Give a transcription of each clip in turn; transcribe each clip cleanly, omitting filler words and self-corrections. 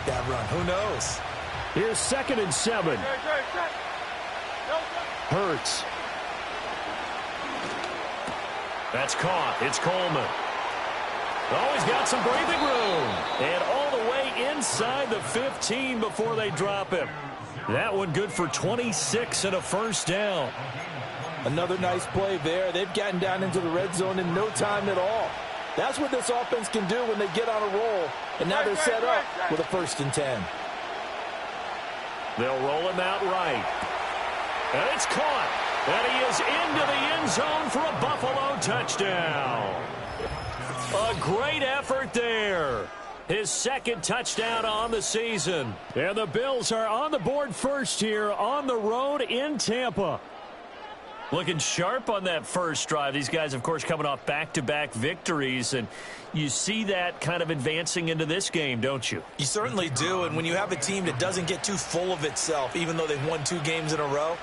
make that run. Who knows? Here's 2nd and 7. Hurts. That's caught. It's Coleman. Oh, he's got some breathing room. And all the way inside the 15 before they drop him. That one good for 26 and a first down. Another nice play there. They've gotten down into the red zone in no time at all. That's what this offense can do when they get on a roll. And now they're set up with a 1st and 10. They'll roll him out right. And it's caught. And he is into the end zone for a Buffalo touchdown. A great effort there. His 2nd touchdown on the season. And the Bills are on the board first here on the road in Tampa. Looking sharp on that first drive. These guys, of course, coming off back-to-back victories, and you see that kind of advancing into this game, don't you? You certainly do, and when you have a team that doesn't get too full of itself, even though they've won 2 games in a row,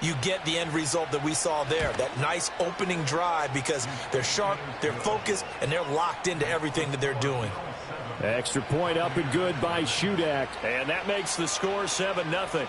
you get the end result that we saw there, that nice opening drive, because they're sharp, they're focused, and they're locked into everything that they're doing. Extra point up and good by Shudak, and that makes the score 7-0.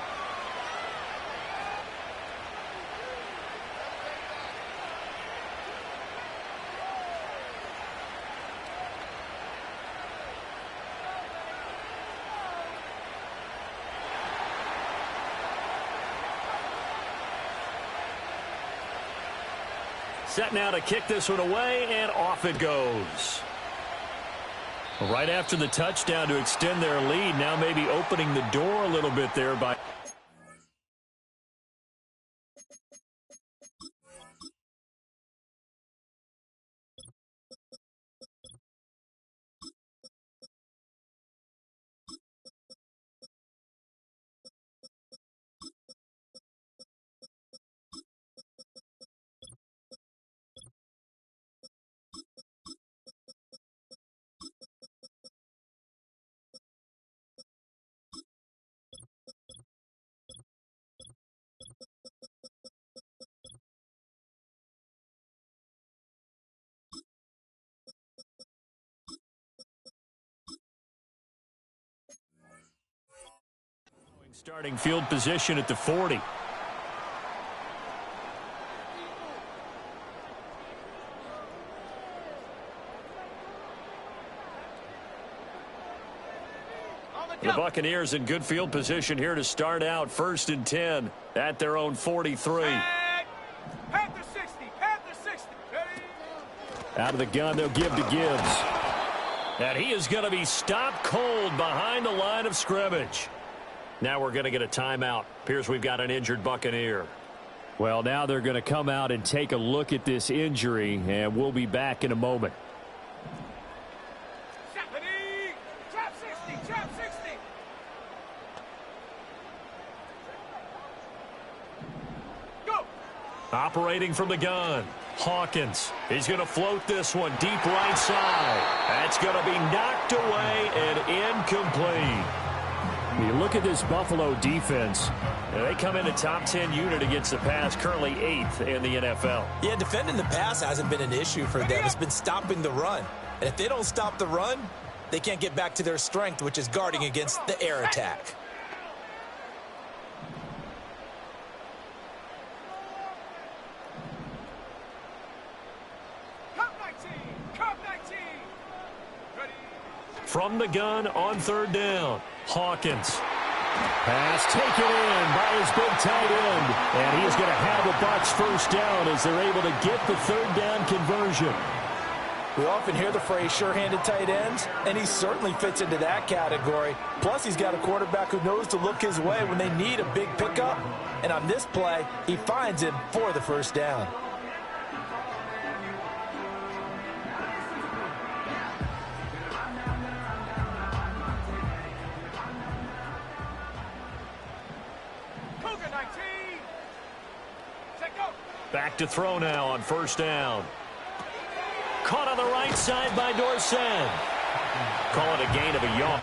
Set now to kick this one away, and off it goes. Right after the touchdown to extend their lead, now maybe opening the door a little bit there by... Starting field position at the 40. The Buccaneers in good field position here to start out. 1st and 10 at their own 43. Panther 60, Panther 60. Out of the gun, they'll give to Gibbs. And he is going to be stopped cold behind the line of scrimmage. Now we're going to get a timeout. Appears we've got an injured Buccaneer. Well, now they're going to come out and take a look at this injury, and we'll be back in a moment. Trap 60, trap 60. Go. Operating from the gun, Hawkins. He's going to float this one deep right side. That's going to be knocked away and incomplete. When you look at this Buffalo defense, they come in a top 10 unit against the pass, currently 8th in the NFL. Yeah, defending the pass hasn't been an issue for them. It's been stopping the run. And if they don't stop the run, they can't get back to their strength, which is guarding against the air attack. From the gun on 3rd down, Hawkins. Pass taken in by his big tight end. And he is going to have the Bucs 1st down as they're able to get the 3rd down conversion. We often hear the phrase sure-handed tight ends, and he certainly fits into that category. Plus, he's got a quarterback who knows to look his way when they need a big pickup. And on this play, he finds him for the 1st down. Back to throw now on 1st down. Caught on the right side by Dorsett. Call it a gain of a yard.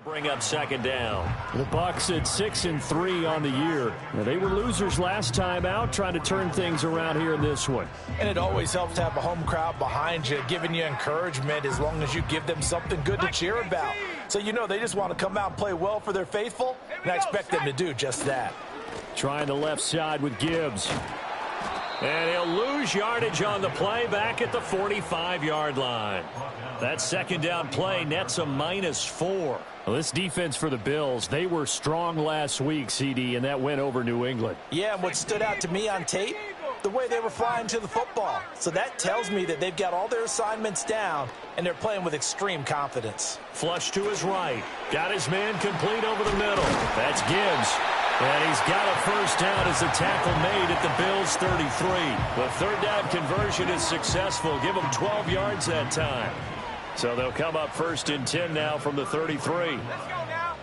Bring up second down. The Bucs at 6-3 on the year. Now, they were losers last time out, trying to turn things around here in this one. And it always helps to have a home crowd behind you, giving you encouragement as long as you give them something good to cheer about. So you know they just want to come out and play well for their faithful, and I expect them to do just that. Trying the left side with Gibbs. And he'll lose yardage on the play back at the 45-yard line. That second down play nets a -4. Well, this defense for the Bills, they were strong last week, CD, and that went over New England. Yeah, and what stood out to me on tape, the way they were flying to the football. So that tells me that they've got all their assignments down, and they're playing with extreme confidence. Flush to his right. Got his man complete over the middle. That's Gibbs. And he's got a first down as the tackle made at the Bills' 33. The third down conversion is successful. Give them 12 yards that time. So they'll come up 1st and 10 now from the 33. Let's go now.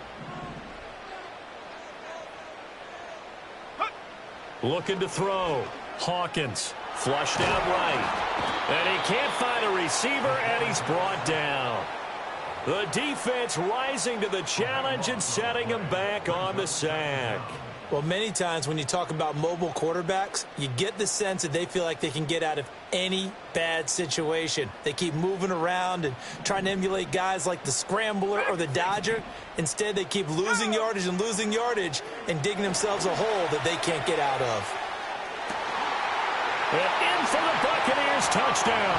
Looking to throw. Hawkins flushed out right. And he can't find a receiver, and he's brought down. The defense rising to the challenge and setting him back on the sack. Well, many times when you talk about mobile quarterbacks, you get the sense that they feel like they can get out of any bad situation. They keep moving around and trying to emulate guys like the Scrambler or the Dodger. Instead, they keep losing yardage and digging themselves a hole that they can't get out of. And in for the Buccaneers, touchdown.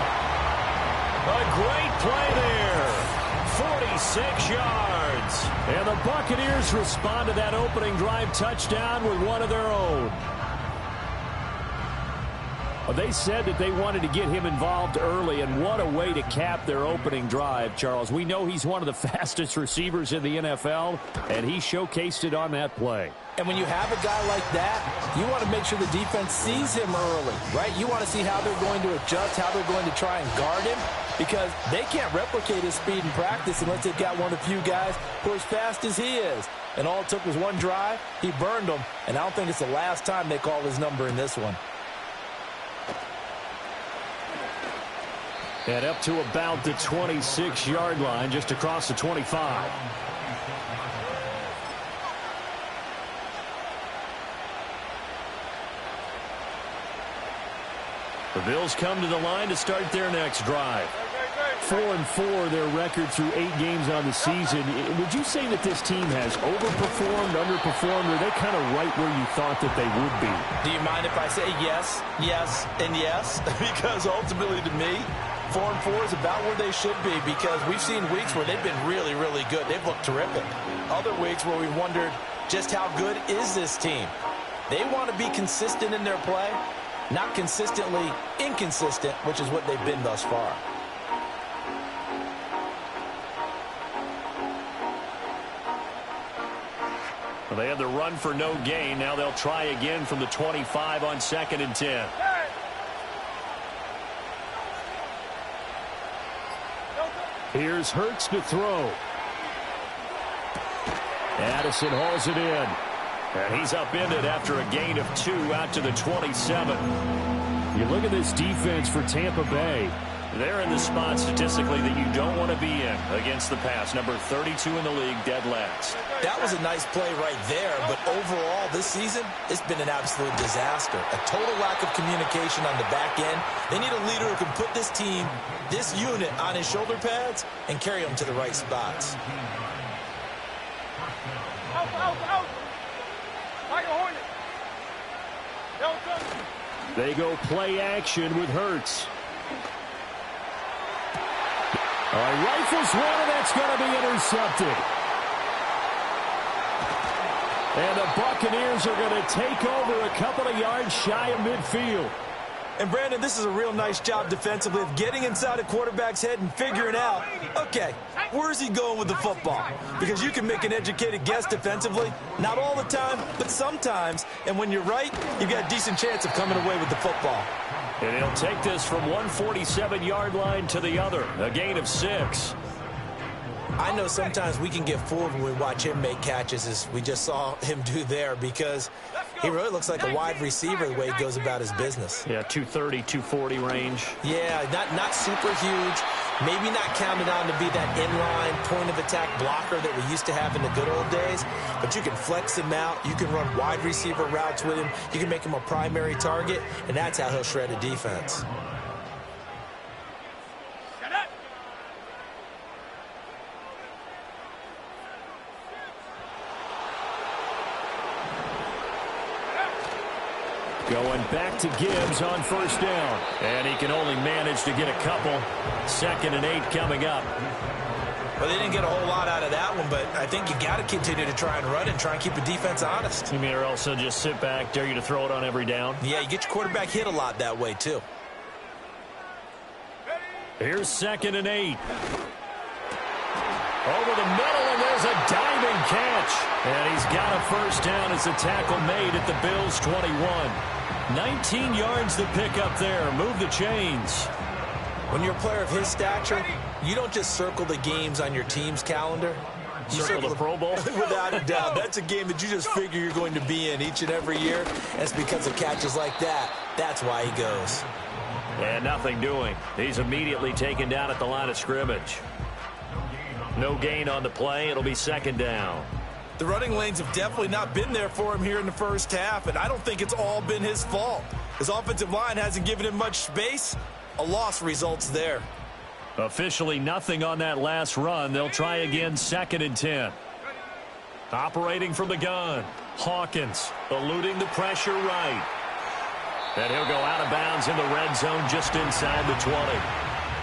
A great play there. 46 yards. And the Buccaneers respond to that opening drive touchdown with one of their own. Well, they said that they wanted to get him involved early, and what a way to cap their opening drive, Charles. We know he's one of the fastest receivers in the NFL, and he showcased it on that play. And when you have a guy like that, you want to make sure the defense sees him early, right? You want to see how they're going to adjust, how they're going to try and guard him, because they can't replicate his speed in practice unless they've got one of the few guys who are as fast as he is. And all it took was one drive. He burned them, and I don't think it's the last time they call his number in this one. And up to about the 26-yard line, just across the 25. The Bills come to the line to start their next drive. 4-4 their record through 8 games on the season. Would you say that this team has overperformed, underperformed, or are they kind of right where you thought that they would be? Do you mind if I say yes, yes, and yes? Because ultimately to me, 4-4 is about where they should be, because we've seen weeks where they've been really, really good. They've looked terrific. Other weeks where we've wondered just how good is this team. They want to be consistent in their play, not consistently inconsistent, which is what they've been thus far. Well, they had the run for no gain. Now they'll try again from the 25 on 2nd and 10. Here's Hurts to throw. Addison hauls it in. And he's upended after a gain of 2 out to the 27. You look at this defense for Tampa Bay. They're in the spot statistically that you don't want to be in against the pass. Number 32 in the league, dead last. That was a nice play right there, but overall this season, it's been an absolute disaster. A total lack of communication on the back end. They need a leader who can put this team, this unit, on his shoulder pads and carry them to the right spots. They go play action with Hurts. Rifles one, and that's going to be intercepted. And the Buccaneers are going to take over a couple of yards shy of midfield. And, Brandon, this is a real nice job defensively of getting inside a quarterback's head and figuring out, okay, where's he going with the football? Because you can make an educated guess defensively. Not all the time, but sometimes. And when you're right, you've got a decent chance of coming away with the football. And he'll take this from one 47-yard line to the other. A gain of 6. I know sometimes we can get fooled when we watch him make catches, as we just saw him do there, because he really looks like a wide receiver the way he goes about his business. Yeah, 230, 240 range. Yeah, not super huge, Maybe not counted on to be that inline point-of-attack blocker that we used to have in the good old days, but you can flex him out. You can run wide receiver routes with him. You can make him a primary target, and that's how he'll shred a defense. Going back to Gibbs on first down. And he can only manage to get a couple. 2nd and 8 coming up. Well, they didn't get a whole lot out of that one, but I think you got to continue to try and run and try and keep the defense honest. You mean or also just sit back, dare you to throw it on every down? Yeah, you get your quarterback hit a lot that way, too. Here's 2nd and 8. Over the middle, and there's a diving catch. And he's got a first down as the tackle made at the Bills' 21. 19 yards to pick up there. Move the chains. When you're a player of his stature, you don't just circle the games on your team's calendar. You circle the Pro Bowl? Without a doubt. That's a game that you just figure you're going to be in each and every year. That's because of catches like that. That's why he goes. And nothing doing. He's immediately taken down at the line of scrimmage. No gain on the play. It'll be 2nd down. The running lanes have definitely not been there for him here in the first half, and I don't think it's all been his fault. His offensive line hasn't given him much space. A loss results there. Officially nothing on that last run. They'll try again 2nd and 10. Operating from the gun. Hawkins eluding the pressure right. And he'll go out of bounds in the red zone just inside the 20.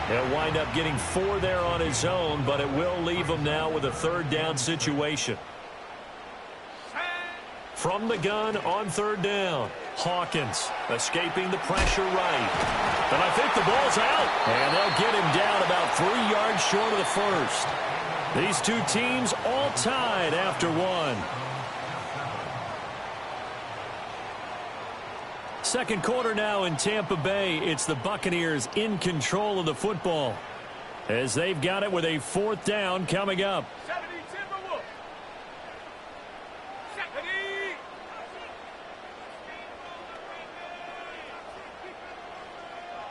He'll wind up getting 4 there on his own, but it will leave him now with a 3rd down situation. From the gun on 3rd down. Hawkins escaping the pressure right. And I think the ball's out. And they'll get him down about 3 yards short of the first. These two teams all tied after 1. Second quarter now in Tampa Bay. It's the Buccaneers in control of the football as they've got it with a 4th down coming up.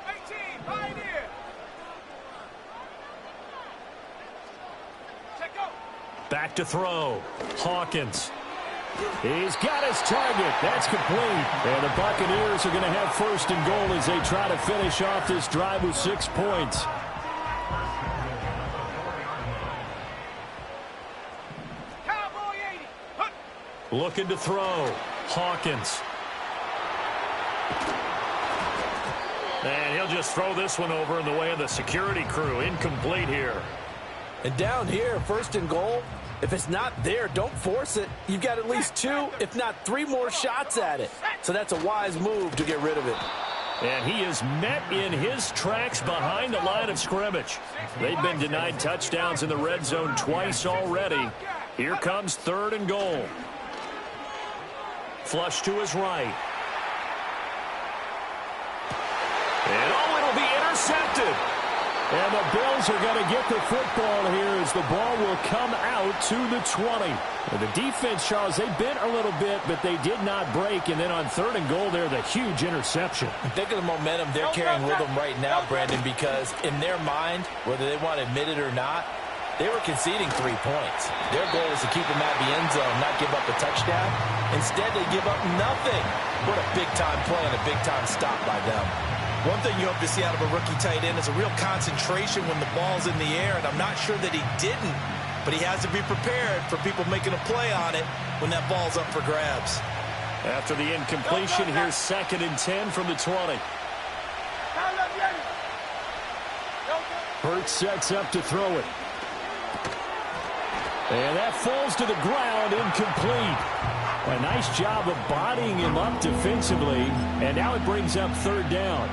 18, Pioneer. Check go. Back to throw. Hawkins. He's got his target. That's complete. And the Buccaneers are going to have 1st and goal as they try to finish off this drive with 6 points. Cowboy 80. Hunt. Looking to throw. Hawkins. And he'll just throw this one over in the way of the security crew. Incomplete here. And down here, 1st and goal. If it's not there, don't force it. You've got at least 2, if not 3 more shots at it. So that's a wise move to get rid of it. And he is met in his tracks behind the line of scrimmage. They've been denied touchdowns in the red zone twice already. Here comes 3rd and goal. Flush to his right. And oh, it'll be intercepted. And the Bills are going to get the football here as the ball will come out to the 20. And the defense, Charles, they bent a little bit, but they did not break. And then on 3rd and goal there, the huge interception. Think of the momentum they're carrying with them right now, Brandon, because in their mind, whether they want to admit it or not, they were conceding 3 points. Their goal was to keep them at the end zone, not give up a touchdown. Instead, they give up nothing. What a big-time play and a big-time stop by them. One thing you hope to see out of a rookie tight end is a real concentration when the ball's in the air, and I'm not sure that he didn't, but he has to be prepared for people making a play on it when that ball's up for grabs. After the incompletion, here's 2nd and 10 from the 20. Hurts sets up to throw it. And that falls to the ground, incomplete. A nice job of bodying him up defensively, and now it brings up 3rd down.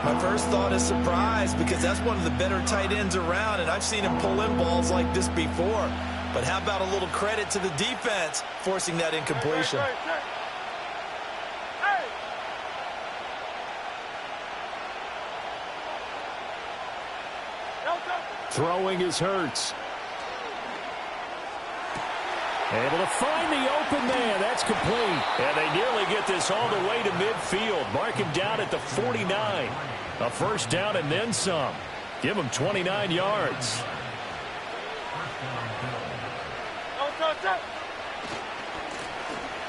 My first thought is surprise because that's one of the better tight ends around, and I've seen him pull in balls like this before. But how about a little credit to the defense forcing that incompletion? Throwing is Hurts. Able to find the open man. That's complete. And they nearly get this all the way to midfield. Mark him down at the 49. A 1st down and then some. Give him 29 yards.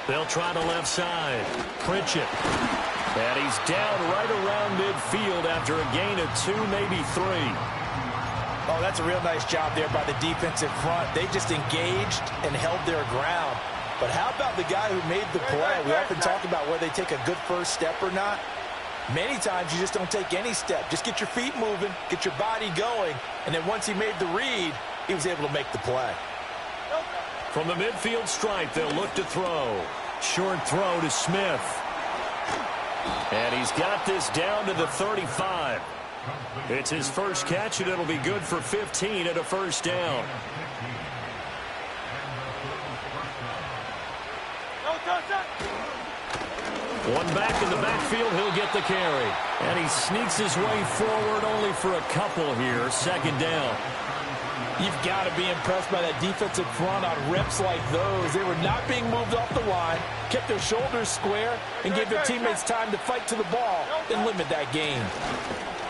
They'll try the left side. Pritchett. And he's down right around midfield after a gain of 2, maybe 3. Oh, that's a real nice job there by the defensive front. They just engaged and held their ground. But how about the guy who made the play? We often talk about whether they take a good first step or not. Many times you just don't take any step. Just get your feet moving, get your body going, and then once he made the read, he was able to make the play. From the midfield stripe, they'll look to throw. Short throw to Smith. And he's got this down to the 35. It's his first catch, and it'll be good for 15 at a first down. One back in the backfield, he'll get the carry. And he sneaks his way forward only for a couple here. Second down. You've got to be impressed by that defensive front on reps like those. They were not being moved off the line, kept their shoulders square, and gave their teammates time to fight to the ball and limit that gain.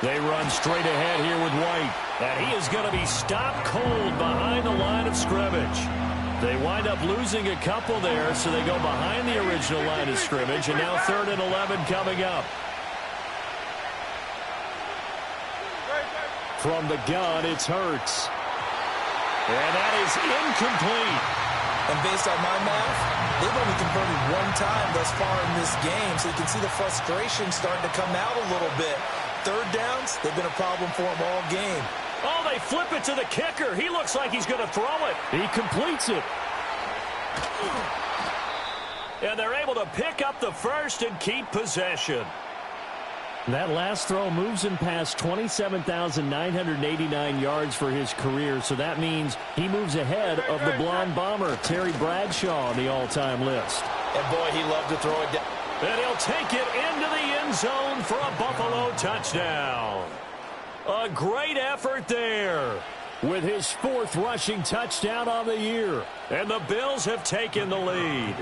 They run straight ahead here with White. And he is going to be stopped cold behind the line of scrimmage. They wind up losing a couple there, so they go behind the original line of scrimmage, and now 3rd and 11 coming up. From the gun, it's Hurts. And that is incomplete. And based on my math, they've only converted one time thus far in this game, so you can see the frustration starting to come out a little bit. Third downs, they've been a problem for them all game. Oh, they flip it to the kicker. He looks like he's going to throw it. He completes it. And they're able to pick up the first and keep possession. That last throw moves him past 27,989 yards for his career, so that means he moves ahead of the blonde bomber, Terry Bradshaw, on the all-time list. And boy, he loved to throw it down. And he'll take it into the end zone for a Buffalo touchdown. A great effort there. With his 4th rushing touchdown on the year. And the Bills have taken the lead.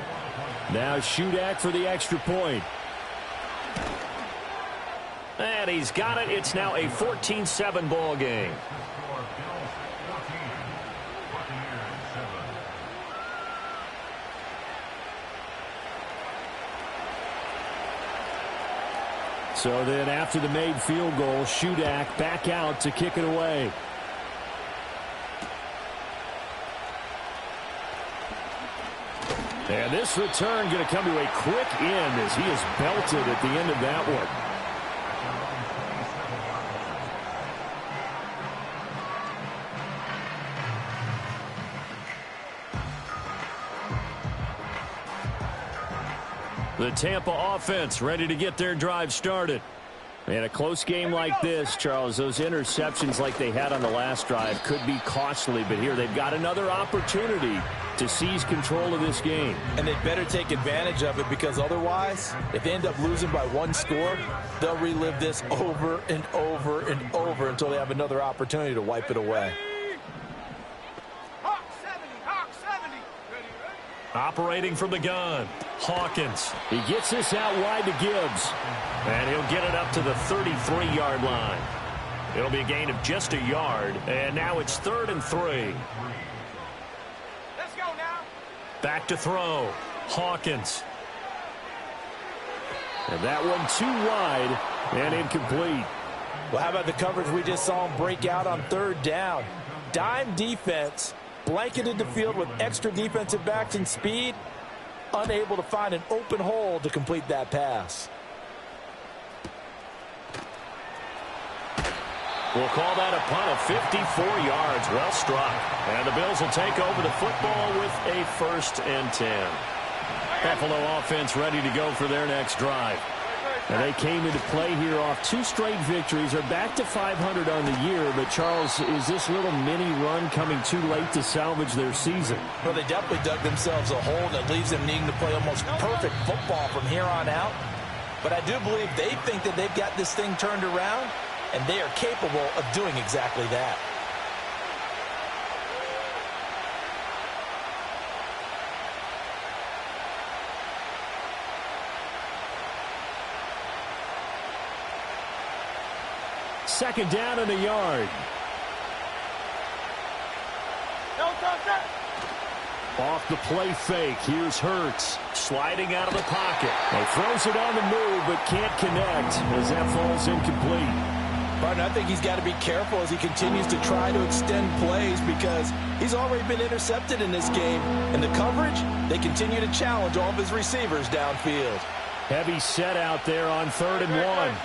Now Shudak for the extra point. And he's got it. It's now a 14-7 ball game. So then after the made field goal, Shudak back out to kick it away. And this return going to come to a quick end as he is belted at the end of that one. The Tampa offense ready to get their drive started. In a close game like this, Charles, those interceptions like they had on the last drive could be costly, but here they've got another opportunity to seize control of this game. And they better take advantage of it, because otherwise, if they end up losing by 1 score, they'll relive this over and over and over until they have another opportunity to wipe it away. Operating from the gun, Hawkins. He gets this out wide to Gibbs. And he'll get it up to the 33-yard line. It'll be a gain of just a yard. And now it's 3rd and 3. Let's go now. Back to throw. Hawkins. And that one too wide and incomplete. Well, how about the coverage we just saw him break out on 3rd down? Dime defense, blanketed the field with extra defensive backs and speed, unable to find an open hole to complete that pass. We'll call that a punt of 54 yards. Well struck. And the Bills will take over the football with a 1st and 10. Buffalo offense ready to go for their next drive. And they came into play here off 2 straight victories. They're back to 500 on the year. But, Charles, is this little mini run coming too late to salvage their season? Well, they definitely dug themselves a hole that leaves them needing to play almost perfect football from here on out. But I do believe they think that they've got this thing turned around, and they are capable of doing exactly that. Second down and a yard. Off the play fake. Here's Hurts. Sliding out of the pocket. He throws it on the move, but can't connect as that falls incomplete. Partner, I think he's got to be careful as he continues to try to extend plays because he's already been intercepted in this game. And the coverage, they continue to challenge all of his receivers downfield. Heavy set out there on 3rd and 1.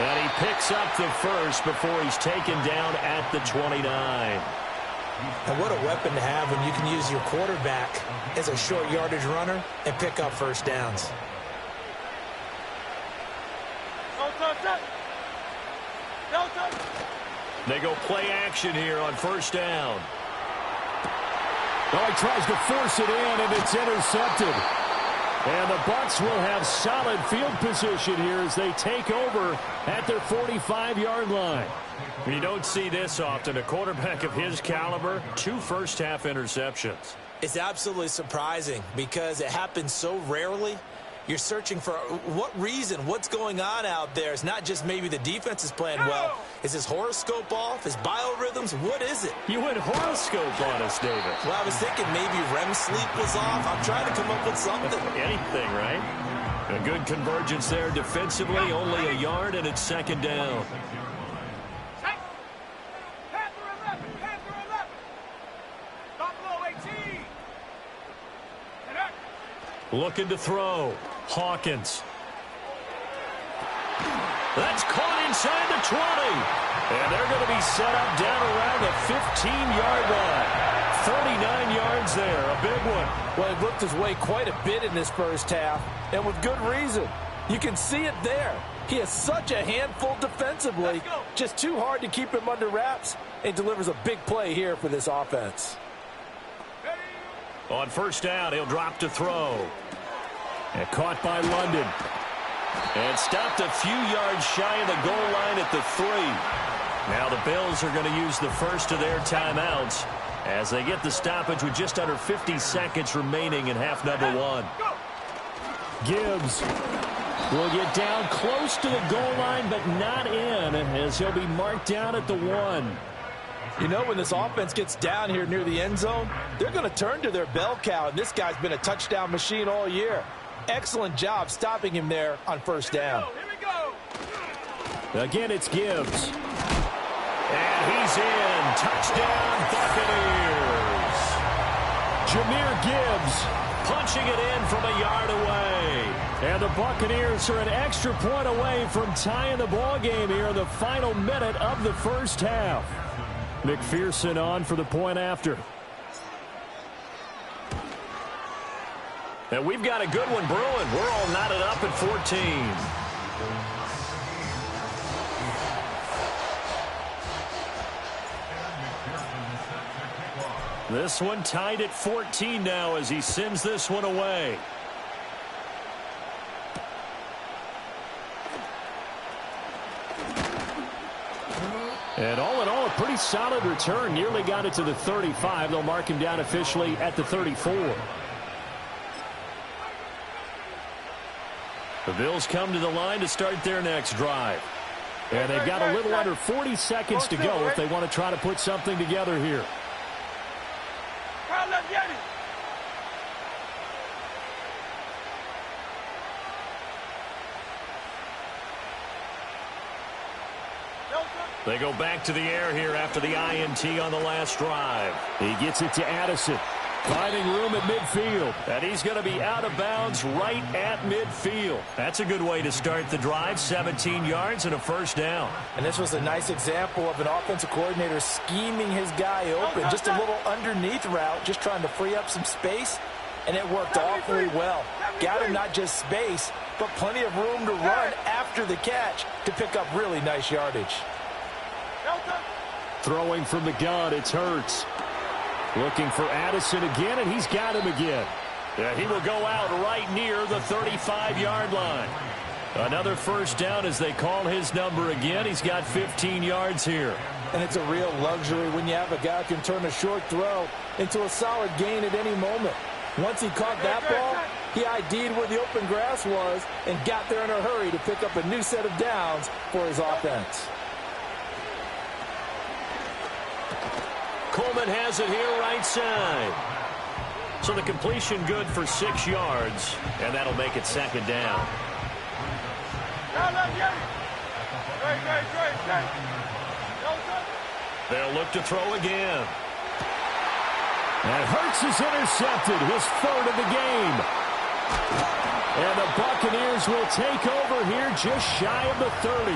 And he picks up the first before he's taken down at the 29. And what a weapon to have when you can use your quarterback as a short yardage runner and pick up first downs. They go play action here on first down. Well, he tries to force it in, and it's intercepted. And the Bucs will have solid field position here as they take over at their 45-yard line. You don't see this often. A quarterback of his caliber, 2 first-half interceptions. It's absolutely surprising because it happens so rarely. You're searching for what reason, what's going on out there. It's not just maybe the defense is playing well. Is his horoscope off? His biorhythms? What is it? You went horoscope on us, David. Well, I was thinking maybe REM sleep was off. I'm trying to come up with something. Anything, right? A good convergence there defensively. Only a yard, and it's second down. Looking to throw. Hawkins. That's caught inside the 20. And they're going to be set up down around the 15-yard line. 39 yards there, a big one. Well, he looked his way quite a bit in this first half, and with good reason. You can see it there. He is such a handful defensively, just too hard to keep him under wraps, and delivers a big play here for this offense. On first down, he'll drop to throw. And caught by London. And stopped a few yards shy of the goal line at the 3. Now the Bills are going to use the first of their timeouts as they get the stoppage with just under 50 seconds remaining in half number 1. Gibbs will get down close to the goal line, but not in, as he'll be marked down at the 1. You know, when this offense gets down here near the end zone, they're going to turn to their bell cow, and this guy's been a touchdown machine all year. Excellent job stopping him there on first down. Again, it's Gibbs. And he's in. Touchdown, Buccaneers. Jahmyr Gibbs punching it in from a yard away. And the Buccaneers are an extra point away from tying the ball game here in the final minute of the first half. McPherson on for the point after. And we've got a good one brewing. We're all knotted up at 14. This one tied at 14 now as he sends this one away. And all in all, a pretty solid return. Nearly got it to the 35. They'll mark him down officially at the 34. The Bills come to the line to start their next drive. And they've got a little under 40 seconds to go if they want to try to put something together here. They go back to the air here after the INT on the last drive. He gets it to Addison. Finding room at midfield. And he's going to be out of bounds right at midfield. That's a good way to start the drive. 17 yards and a first down. And this was a nice example of an offensive coordinator scheming his guy open. Just a little underneath route, just trying to free up some space. And it worked awfully well. Got him not just space, but plenty of room to run after the catch to pick up really nice yardage. Throwing from the gun, it's Hurts. Looking for Addison again, and he's got him again. Yeah, he will go out right near the 35-yard line. Another first down as they call his number again. He's got 15 yards here. And it's a real luxury when you have a guy who can turn a short throw into a solid gain at any moment. Once he caught that ball, He ID'd where the open grass was and got there in a hurry to pick up a new set of downs for his offense. Coleman has it here right side. So the completion good for 6 yards, and that'll make it second down. They'll look to throw again. And Hurts is intercepted, his 3rd of the game. And the Buccaneers will take over here just shy of the 30.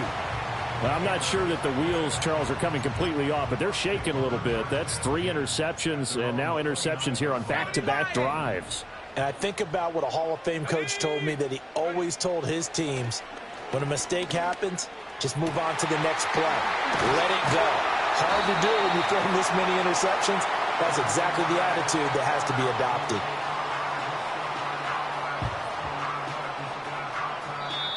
Well, I'm not sure that the wheels, Charles, are coming completely off, but they're shaking a little bit. That's 3 interceptions, and now interceptions here on back-to-back drives. And I think about what a Hall of Fame coach told me, that he always told his teams, when a mistake happens, just move on to the next play. Let it go. Hard to do when you throw this many interceptions. That's exactly the attitude that has to be adopted.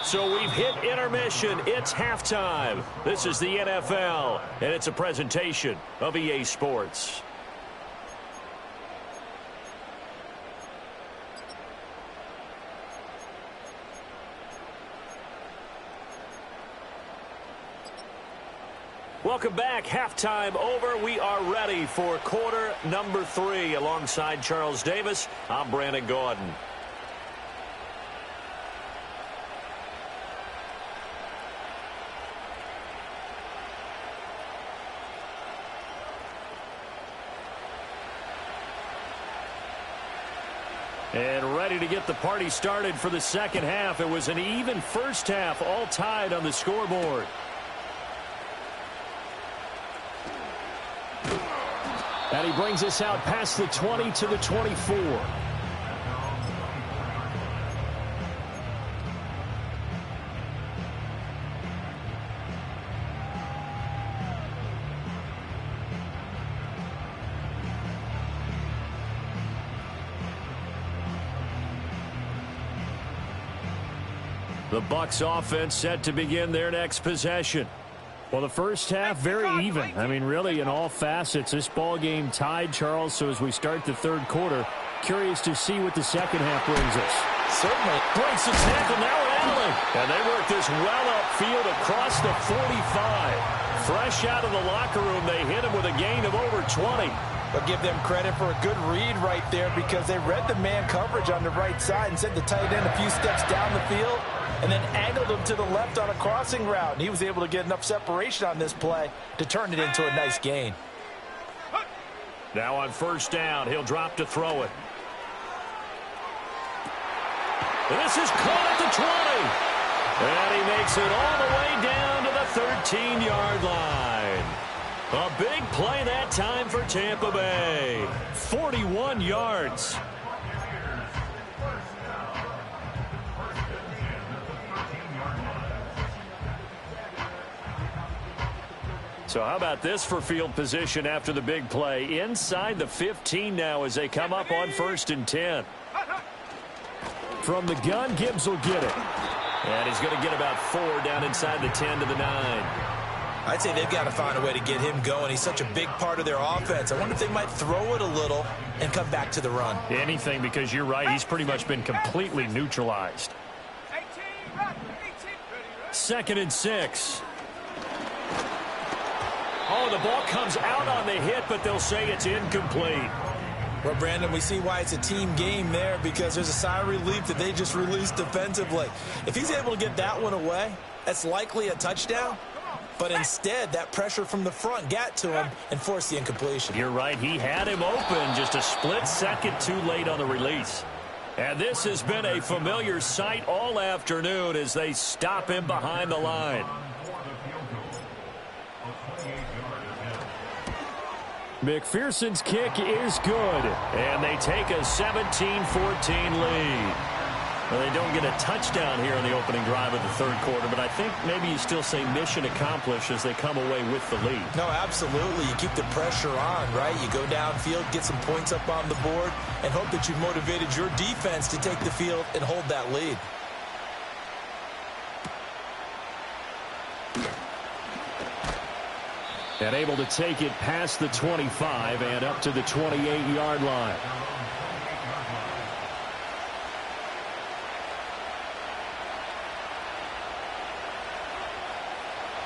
So we've hit intermission. It's halftime. This is the NFL, and it's a presentation of EA Sports. Welcome back. Halftime over. We are ready for quarter number 3. Alongside Charles Davis, I'm Brandon Gordon. And ready to get the party started for the second half. It was an even first half, all tied on the scoreboard. And he brings us out past the 20 to the 24. The Bucs offense set to begin their next possession. Well, the first half, very even. I mean, really, in all facets, this ball game tied, Charles. So as we start the third quarter, curious to see what the second half brings us. Certainly. Breaks the tackle, now Allen. And they work this well upfield across the 45. Fresh out of the locker room, they hit him with a gain of over 20. But give them credit for a good read right there, because they read the man coverage on the right side and sent the tight end a few steps down the field and then angled him to the left on a crossing route. And he was able to get enough separation on this play to turn it into a nice gain. Now on first down, he'll drop to throw it. This is caught at the 20. And he makes it all the way down to the 13-yard line. A big play that time for Tampa Bay. 41 yards. So how about this for field position after the big play? Inside the 15 now as they come up on 1st and 10. From the gun, Gibbs will get it. And he's going to get about 4 down inside the 10 to the 9. I'd say they've got to find a way to get him going. He's such a big part of their offense. I wonder if they might throw it a little and come back to the run. Anything, because you're right. He's pretty much been completely neutralized. 2nd and 6. Oh, the ball comes out on the hit, but they'll say it's incomplete. Well, Brandon, we see why it's a team game there, because there's a sigh of relief that they just released defensively. If he's able to get that one away, that's likely a touchdown. But instead, that pressure from the front got to him and forced the incompletion. You're right. He had him open, just a split second too late on the release. And this has been a familiar sight all afternoon as they stop him behind the line. McPherson's kick is good. And they take a 17-14 lead. Well, they don't get a touchdown here in the opening drive of the third quarter, but I think maybe you still say mission accomplished as they come away with the lead. No, absolutely. You keep the pressure on, right? You go downfield, get some points up on the board, and hope that you've motivated your defense to take the field and hold that lead. And able to take it past the 25 and up to the 28-yard line.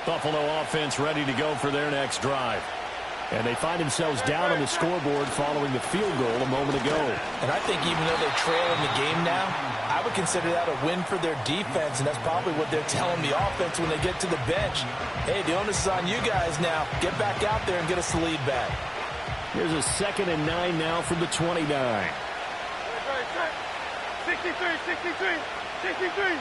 Buffalo offense ready to go for their next drive. And they find themselves down on the scoreboard following the field goal a moment ago. And I think even though they're trailing the game now, I would consider that a win for their defense, and that's probably what they're telling the offense when they get to the bench. Hey, the onus is on you guys now. Get back out there and get us the lead back. Here's a 2nd and 9 now from the 29. 63.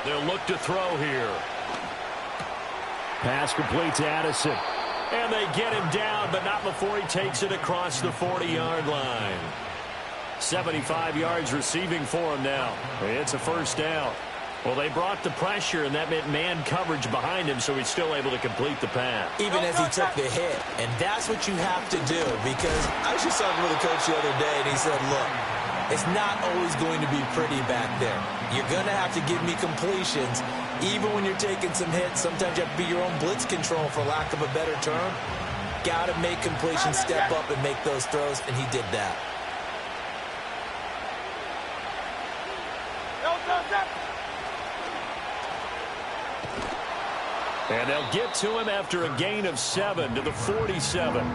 They'll look to throw here. Pass complete to Addison. And they get him down, but not before he takes it across the 40-yard line. 75 yards receiving for him now. It's a first down. Well, they brought the pressure, and that meant man coverage behind him, so he's still able to complete the pass. Even as he took the hit. And that's what you have to do, because I was just talking with a coach the other day, and he said, look, it's not always going to be pretty back there. You're going to have to give me completions. Even when you're taking some hits, sometimes you have to be your own blitz control, for lack of a better term. Got to make completions, step up, and make those throws, and he did that. And they'll get to him after a gain of 7 to the 47.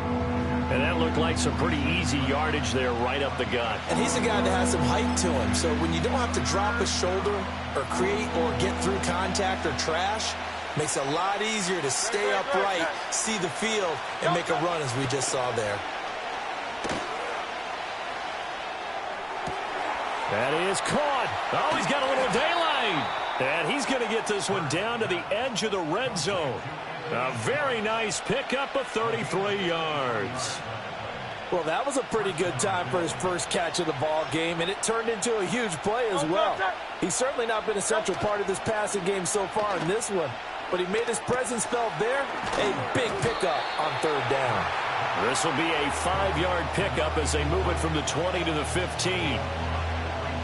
And that looked like some pretty easy yardage there right up the gut. And he's a guy that has some height to him. So when you don't have to drop a shoulder or create or get through contact or trash, makes it a lot easier to stay upright, see the field, and make a run as we just saw there. That is caught. Oh, he's got a little daylight. And he's going to get this one down to the edge of the red zone. A very nice pickup of 33 yards. Well, that was a pretty good time for his first catch of the ball game, and it turned into a huge play as well. He's certainly not been a central part of this passing game so far in this one, but he made his presence felt there. A big pickup on 3rd down. This will be a 5-yard pickup as they move it from the 20 to the 15.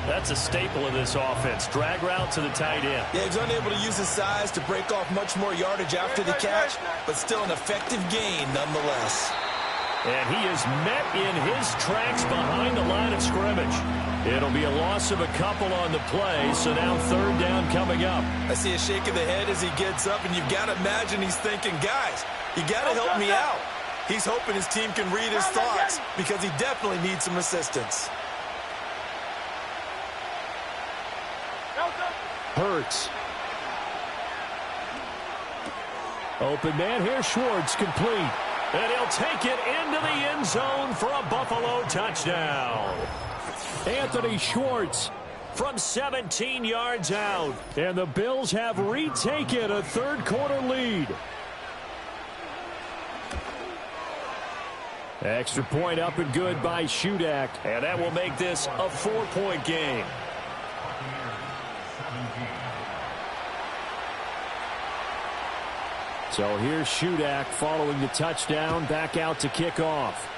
That's a staple of this offense. Drag route to the tight end. Yeah, he's unable to use his size to break off much more yardage after the catch, but still an effective gain nonetheless. And he is met in his tracks behind the line of scrimmage. It'll be a loss of a couple on the play, so now 3rd down coming up. I see a shake of the head as he gets up, and you've got to imagine he's thinking, guys, you got to help me out. He's hoping his team can read his thoughts because he definitely needs some assistance. Hurts. Open man here, Schwartz, complete. And he'll take it into the end zone for a Buffalo touchdown. Anthony Schwartz From 17 yards out. And the Bills have retaken a 3rd quarter lead. Extra point up and good by Shudak. And that will make this a 4-point game. So here's Shudak following the touchdown, back out to kick off.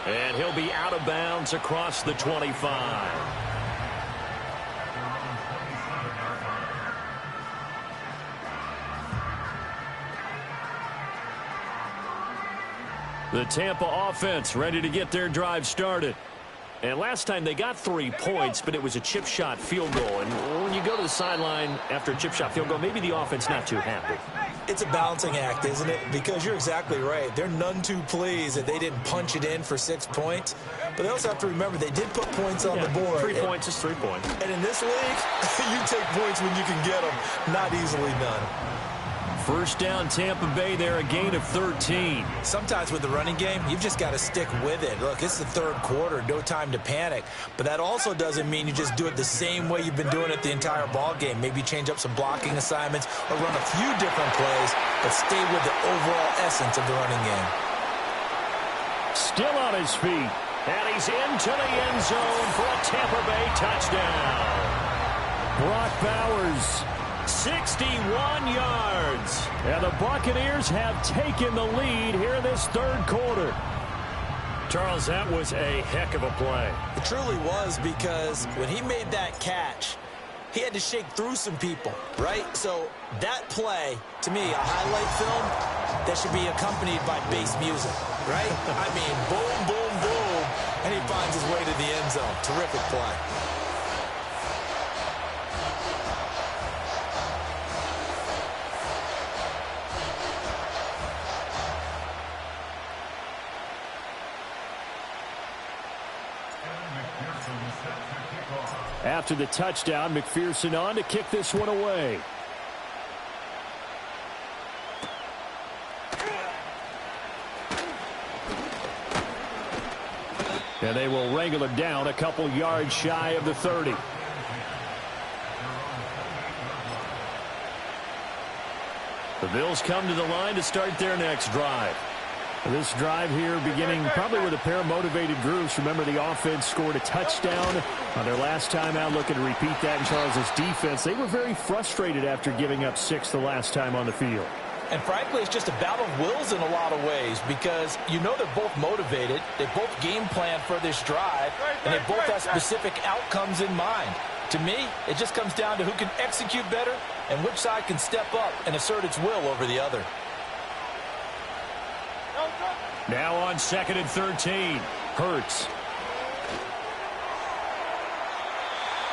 And he'll be out of bounds across the 25. The Tampa offense ready to get their drive started. And last time they got 3 points, but it was a chip shot field goal. And when you go to the sideline after a chip shot field goal, maybe the offense not too happy. It's a balancing act, isn't it? Because you're exactly right. They're none too pleased that they didn't punch it in for 6 points. But they also have to remember they did put points on the board. 3 points is 3 points. And in this league, you take points when you can get them. Not easily done. First down, Tampa Bay there, a gain of 13. Sometimes with the running game, you've just got to stick with it. Look, it's the 3rd quarter, no time to panic. But that also doesn't mean you just do it the same way you've been doing it the entire ball game. Maybe change up some blocking assignments or run a few different plays, but stay with the overall essence of the running game. Still on his feet. And he's into the end zone for a Tampa Bay touchdown. Brock Bowers. 61 yards. And the Buccaneers have taken the lead here in this 3rd quarter. Charles, that was a heck of a play. It truly was, because when he made that catch, he had to shake through some people, right? So that play, to me, a highlight film, that should be accompanied by bass music, right? I mean, boom, boom, boom, and he finds his way to the end zone. Terrific play. After the touchdown, McPherson on to kick this one away. And they will wrangle him down a couple yards shy of the 30. The Bills come to the line to start their next drive. This drive here beginning probably with a pair of motivated groups. Remember, the offense scored a touchdown on their last time out, looking to repeat that in Charles' defense. They were very frustrated after giving up 6 the last time on the field. And frankly, it's just a battle of wills in a lot of ways because you know they're both motivated. They both game plan for this drive, and they both have specific outcomes in mind. To me, it just comes down to who can execute better and which side can step up and assert its will over the other. Now on 2nd and 13. Hurts.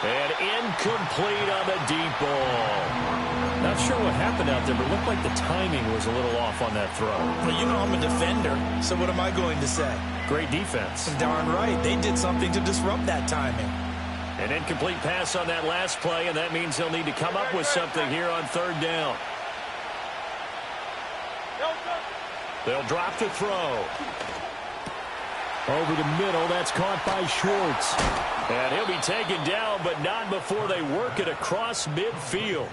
And incomplete on the deep ball. Not sure what happened out there, but it looked like the timing was a little off on that throw. Well, you know I'm a defender, so what am I going to say? Great defense. Darn right. They did something to disrupt that timing. An incomplete pass on that last play, and that means they'll need to come up with something here on 3rd down. They'll drop the throw. Over the middle, that's caught by Schwartz. And he'll be taken down, but not before they work it across midfield.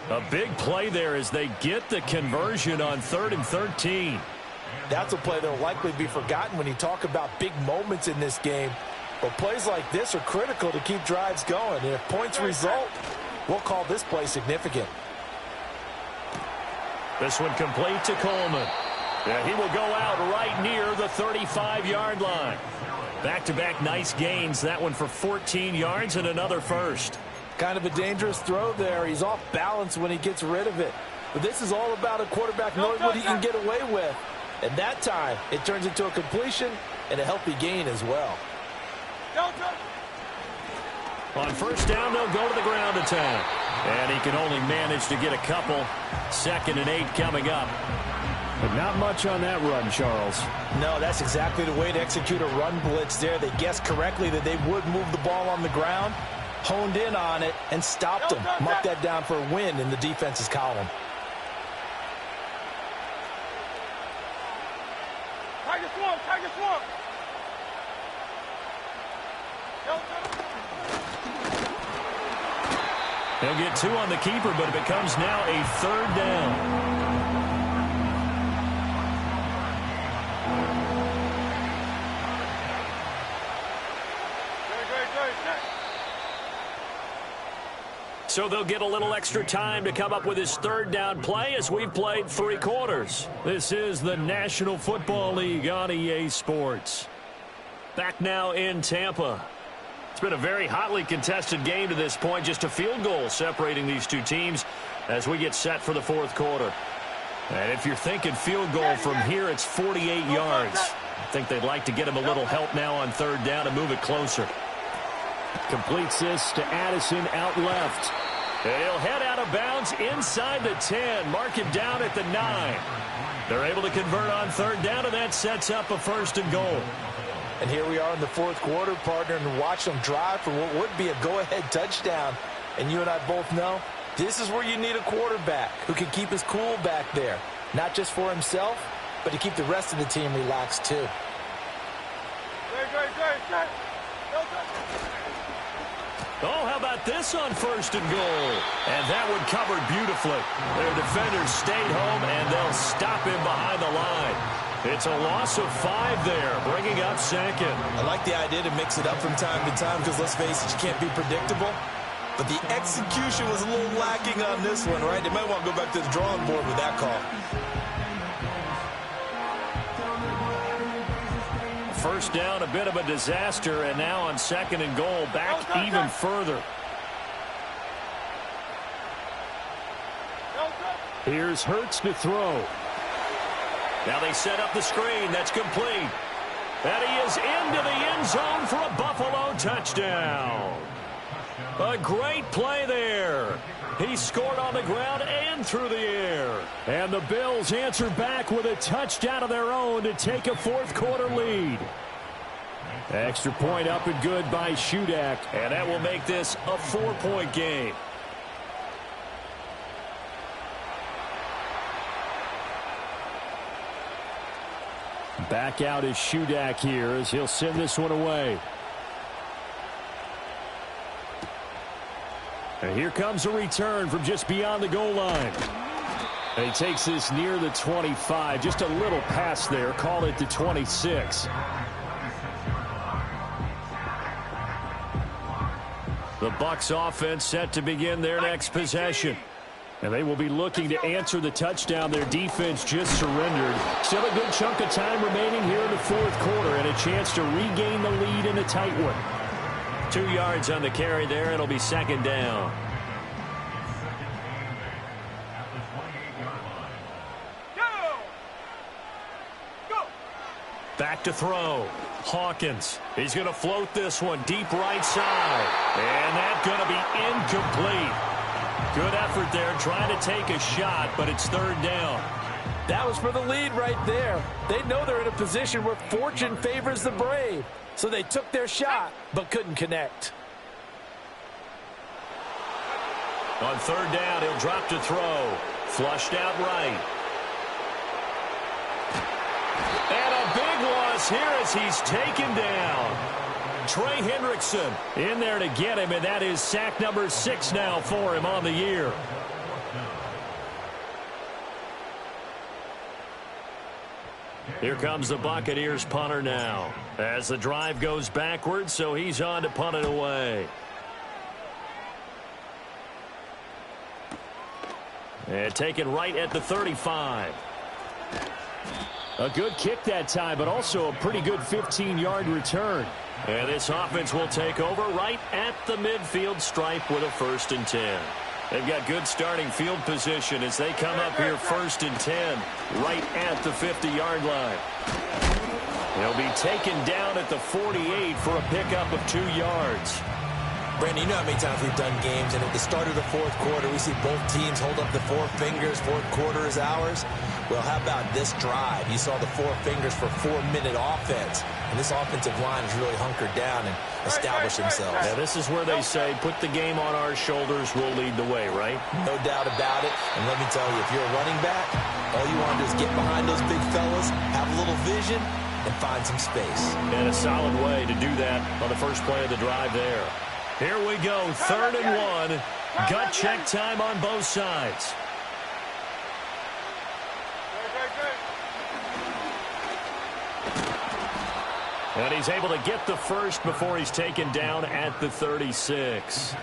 A big play there as they get the conversion on 3rd and 13. That's a play that will likely be forgotten when you talk about big moments in this game. But plays like this are critical to keep drives going. And if points result, we'll call this play significant. This one complete to Coleman. Yeah, he will go out right near the 35-yard line. Back-to-back nice gains. That one for 14 yards and another first. Kind of a dangerous throw there. He's off balance when he gets rid of it. But this is all about a quarterback knowing what he can get away with. And that time, it turns into a completion and a healthy gain as well. On 1st down, they'll go to the ground attack. And he can only manage to get a couple. 2nd and 8 coming up. But not much on that run, Charles. No, that's exactly the way to execute a run blitz there. They guessed correctly that they would move the ball on the ground, honed in on it, and stopped them. Mark that down for a win in the defense's column. Tiger Swamp, Tiger Swamp. They'll get 2 on the keeper, but it becomes now a 3rd down. So they'll get a little extra time to come up with his 3rd down play as we've played 3 quarters. This is the National Football League on EA Sports. Back now in Tampa. It's been a very hotly contested game to this point. Just a field goal separating these two teams as we get set for the 4th quarter. And if you're thinking field goal from here, it's 48 yards. I think they'd like to get him a little help now on 3rd down to move it closer. Completes this to Addison out left. And he'll head out of bounds inside the 10. Mark him down at the 9. They're able to convert on 3rd down, and that sets up a 1st and goal. And here we are in the 4th quarter, partner, and watch them drive for what would be a go-ahead touchdown. And you and I both know this is where you need a quarterback who can keep his cool back there. Not just for himself, but to keep the rest of the team relaxed too. Oh, how about this on 1st and goal? And that one covered beautifully. Their defenders stayed home, and they'll stop him behind the line. It's a loss of 5 there, bringing up 2nd. I like the idea to mix it up from time to time because, let's face it, you can't be predictable. But the execution was a little lacking on this one, right? They might want to go back to the drawing board with that call. 1st down, a bit of a disaster, and now on 2nd and goal, back even further. Here's Hurts to throw. Now they set up the screen. That's complete. And he is into the end zone for a Buffalo touchdown. A great play there. He scored on the ground and through the air. And the Bills answer back with a touchdown of their own to take a fourth-quarter lead. Extra point up and good by Wk. And that will make this a 4-point game. Back out is Wk here as he'll send this one away. And here comes a return from just beyond the goal line. And he takes this near the 25. Just a little pass there. Call it the 26. The Bucs offense set to begin their next possession. And they will be looking to answer the touchdown their defense just surrendered. Still a good chunk of time remaining here in the fourth quarter and a chance to regain the lead in a tight one. 2 yards on the carry there. It'll be second down. Back to throw. Hawkins. He's going to float this one deep right side. And that's going to be incomplete. Good effort there trying to take a shot, but it's third down. That was for the lead right there. They know they're in a position where fortune favors the brave. So they took their shot, but couldn't connect. On third down, he'll drop to throw. Flushed out right. And a big loss here as he's taken down. Trey Hendrickson in there to get him, and that is sack number 6 now for him on the year. Here comes the Buccaneers punter now as the drive goes backwards, so he's on to punt it away. And taken right at the 35. A good kick that time, but also a pretty good 15-yard return. And this offense will take over right at the midfield stripe with a 1st and 10. They've got good starting field position as they come up here 1st and 10 right at the 50-yard line. They'll be taken down at the 48 for a pickup of 2 yards. Brandon, you know how many times we've done games, and at the start of the fourth quarter, we see both teams hold up the 4 fingers, fourth quarter is ours. Well, how about this drive? You saw the 4 fingers for 4-minute offense, and this offensive line has really hunkered down and established themselves. Yeah, this is where they say, put the game on our shoulders, we'll lead the way, right? No doubt about it, and let me tell you, if you're a running back, all you want to do is get behind those big fellas, have a little vision, and find some space. And a solid way to do that on the first play of the drive there. Here we go, 3rd and 1. Gut check time on both sides. And he's able to get the first before he's taken down at the 36.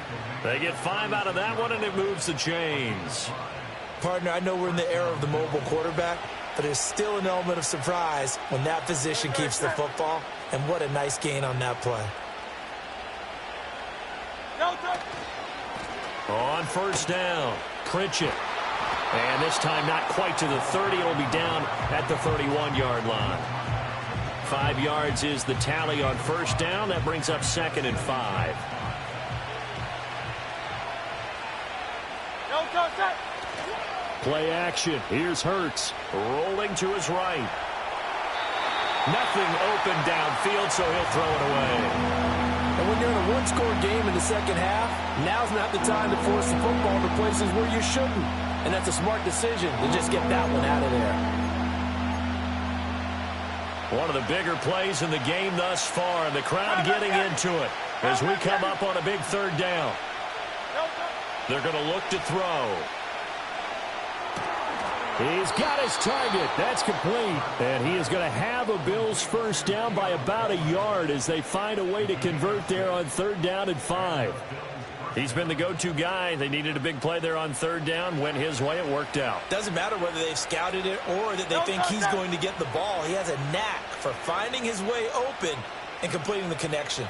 They get 5 out of that one, and it moves the chains. Partner, I know we're in the era of the mobile quarterback, but there's still an element of surprise when that position keeps the football, and what a nice gain on that play. On 1st down, Pritchett. And this time not quite to the 30. It'll be down at the 31-yard line. 5 yards is the tally on 1st down. That brings up 2nd and 5. Play action. Here's Hurts. Rolling to his right. Nothing open downfield, so he'll throw it away. And when you're in a one-score game in the second half, now's not the time to force the football to places where you shouldn't. And that's a smart decision to just get that one out of there. One of the bigger plays in the game thus far, and the crowd getting into it as we come up on a big 3rd down. They're going to look to throw. He's got his target. That's complete. And he is going to have a Bills 1st down by about a yard as they find a way to convert there on 3rd down and 5. He's been the go-to guy. They needed a big play there on 3rd down. Went his way. It worked out. Doesn't matter whether they've scouted it or that they think he's going to get the ball. He has a knack for finding his way open and completing the connection.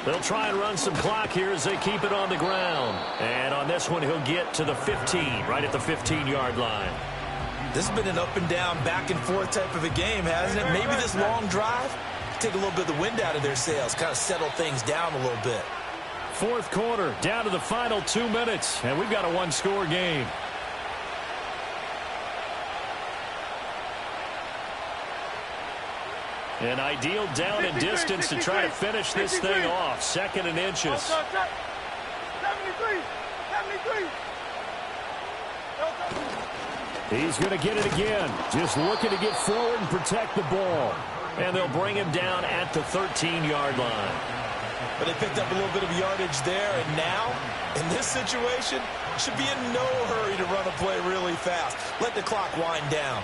They'll try and run some clock here as they keep it on the ground. And on this one, he'll get to the 15, right at the 15-yard line. This has been an up and down, back and forth type of a game, hasn't it? Maybe this long drive, take a little bit of the wind out of their sails, kind of settle things down a little bit. Fourth quarter, down to the final 2 minutes, and we've got a one-score game. An ideal down and distance to try to finish this thing off. 2nd and inches. 73. He's going to get it again. Just looking to get forward and protect the ball. And they'll bring him down at the 13-yard line. But they picked up a little bit of yardage there, and now, in this situation, should be in no hurry to run a play really fast. Let the clock wind down.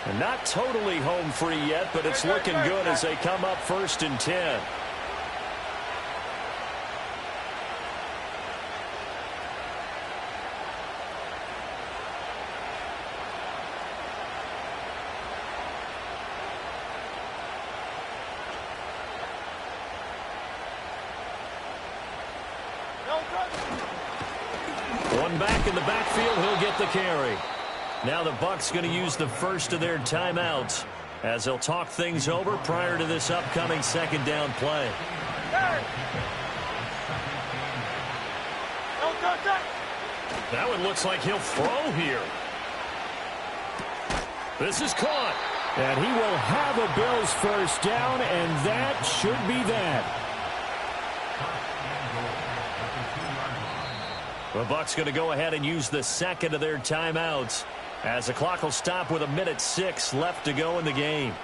And not totally home free yet, but it's looking good as they come up 1st and 10. One back in the backfield, he'll get the carry. Now the Bucs going to use the first of their timeouts as they'll talk things over prior to this upcoming 2nd down play. That one looks like he'll throw here. This is caught. And he will have a Bills first down, and that should be that. The Bucs going to go ahead and use the 2nd of their timeouts as the clock will stop with 1:06 left to go in the game.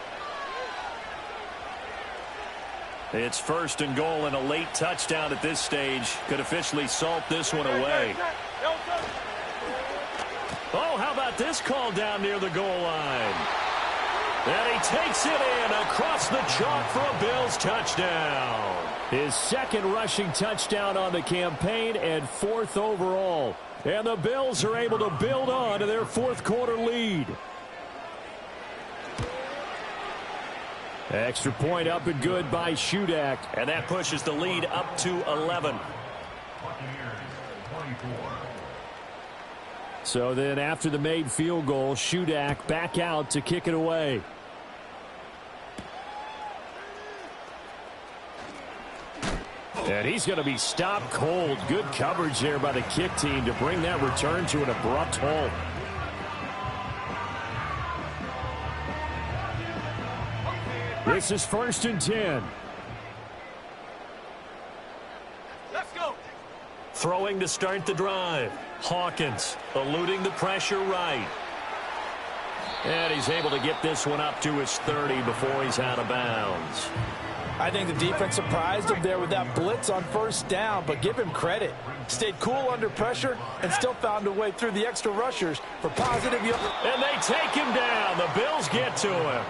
It's 1st and goal, and a late touchdown at this stage could officially salt this one away. Oh, how about this call down near the goal line? And he takes it in across the chalk for a Bills touchdown. His 2nd rushing touchdown on the campaign and 4th overall. And the Bills are able to build on to their 4th quarter lead. Extra point up and good by Shudak. And that pushes the lead up to 11. So then after the made field goal, Shudak back out to kick it away. And he's going to be stopped cold. Good coverage there by the kick team to bring that return to an abrupt halt. This is 1st and 10. Let's go. Throwing to start the drive. Hawkins eluding the pressure right. And he's able to get this one up to his 30 before he's out of bounds. I think the defense surprised him there with that blitz on 1st down, but give him credit. Stayed cool under pressure and still found a way through the extra rushers for positive yards. And they take him down. The Bills get to him.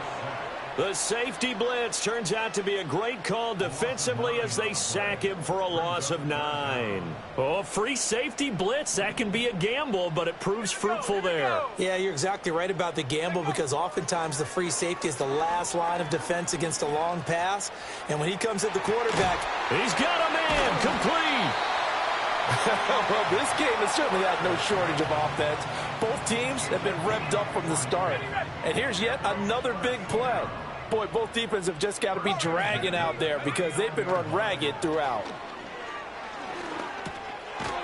The safety blitz turns out to be a great call defensively as they sack him for a loss of 9. Oh, free safety blitz, that can be a gamble, but it proves fruitful there. Yeah, you're exactly right about the gamble because oftentimes the free safety is the last line of defense against a long pass. And when he comes at the quarterback, he's got a man complete. Well, this game has certainly had no shortage of offense. Both teams have been revved up from the start. And here's yet another big play. Boy, both defenses have just got to be dragging out there because they've been run ragged throughout.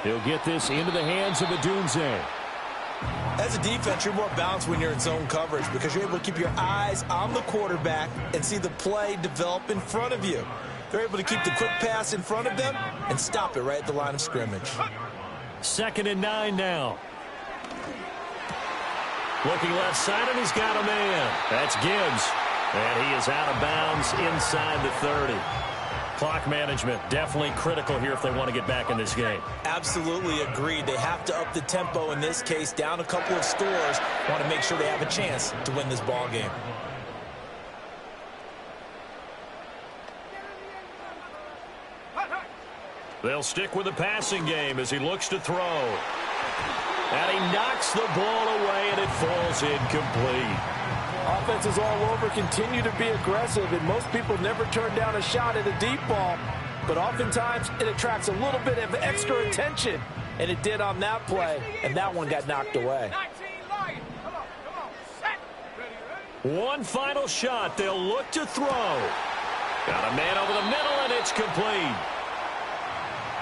He'll get this into the hands of Adunze. As a defense, you're more balanced when you're in zone coverage because you're able to keep your eyes on the quarterback and see the play develop in front of you. They're able to keep the quick pass in front of them and stop it right at the line of scrimmage. 2nd and 9 now. Looking left side, and he's got a man. That's Gibbs. And he is out of bounds inside the 30. Clock management definitely critical here if they want to get back in this game. Absolutely agreed. They have to up the tempo in this case, down a couple of scores. Want to make sure they have a chance to win this ball game. They'll stick with the passing game as he looks to throw. And he knocks the ball away, and it falls incomplete. Offenses all over continue to be aggressive, and most people never turn down a shot at a deep ball. but oftentimes it attracts a little bit of extra attention, and it did on that play, and that one got knocked away. 19 line. Come on. Set. Ready. One final shot. They'll look to throw. Got a man over the middle, and it's complete.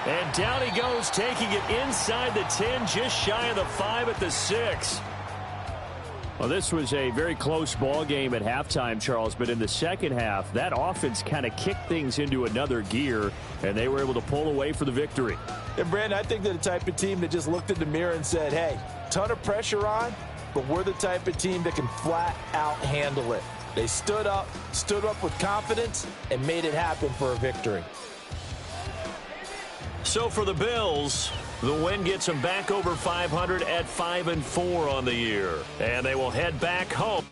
And down he goes, taking it inside the 10, just shy of the 5 at the 6. Well, this was a very close ball game at halftime, Charles, but in the second half, that offense kind of kicked things into another gear, and they were able to pull away for the victory. And, Brandon, I think they're the type of team that just looked in the mirror and said, hey, ton of pressure on, but we're the type of team that can flat out handle it. They stood up with confidence, and made it happen for a victory. So for the Bills, the win gets them back over 500 at 5-4 on the year. And they will head back home.